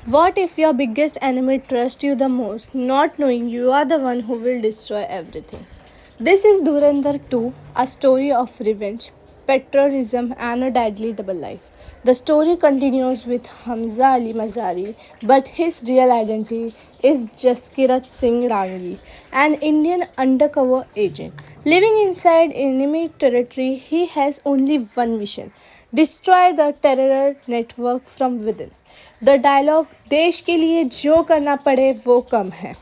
What if your biggest enemy trusts you the most, not knowing you are the one who will destroy everything? This is Dhurandhar 2, a story of revenge, patriotism, and a deadly double life. The story continues with Hamza Ali Mazari, but his real identity is Jaskirat Singh Rangi, an Indian undercover agent. Living inside enemy territory, he has only one mission: destroy the terror network from within. The dialogue देश के लिए जो करना पड़े वो कम है.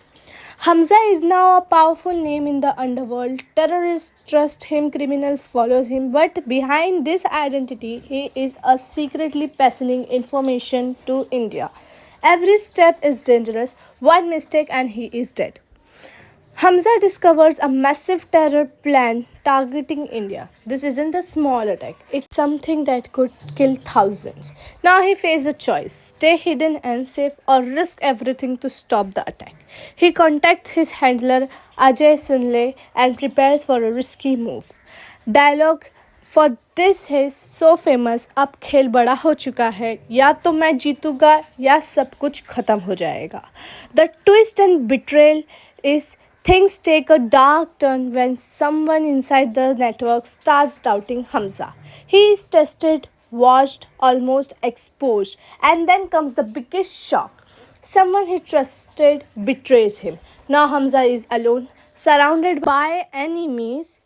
Hamza is now a powerful name in the underworld. Terrorists trust him, criminal follows him, but behind this identity, he is a secretly passing information to India. Every step is dangerous. One mistake and he is dead. Hamza discovers a massive terror plan targeting India. This isn't a small attack, it's something that could kill thousands. Now he faces a choice: stay hidden and safe or risk everything to stop the attack. He contacts his handler Ajay Sinle and prepares for a risky move. Dialogue for this is so famous. अब खेल बड़ा हो चुका है, या तो मैं जीतूंगा या सब कुछ खत्म हो जाएगा. The twist and betrayal is things take a dark turn when someone inside the network starts doubting Hamza. He is tested, watched, almost exposed, and then comes the biggest shock. Someone he trusted betrays him. Now Hamza is alone, surrounded by enemies.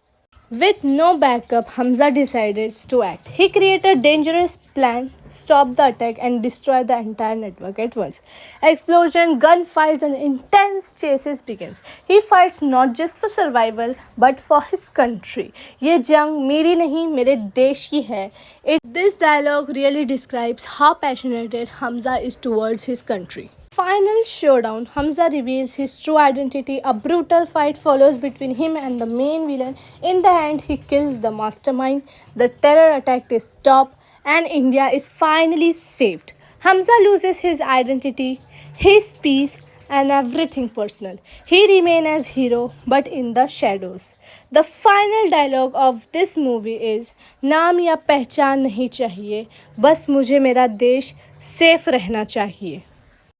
With no backup, Hamza decided to act. He created a dangerous plan, stop the attack, and destroy the entire network at once. Explosion, gunfights, and intense chases begins. He fights not just for survival but for his country. ये जंग मेरी नहीं मेरे देश की है. This dialogue really describes how passionate Hamza is towards his country. Final showdown, Hamza reveals his true identity. A brutal fight follows between him and the main villain. In the end, he kills the mastermind. The terror attack is stopped, and India is finally saved. Hamza loses his identity, his peace, and everything personal. He remains as hero, but in the shadows. The final dialogue of this movie is: नाम या पहचान नहीं चाहिए, बस मुझे मेरा देश safe रहना चाहिए.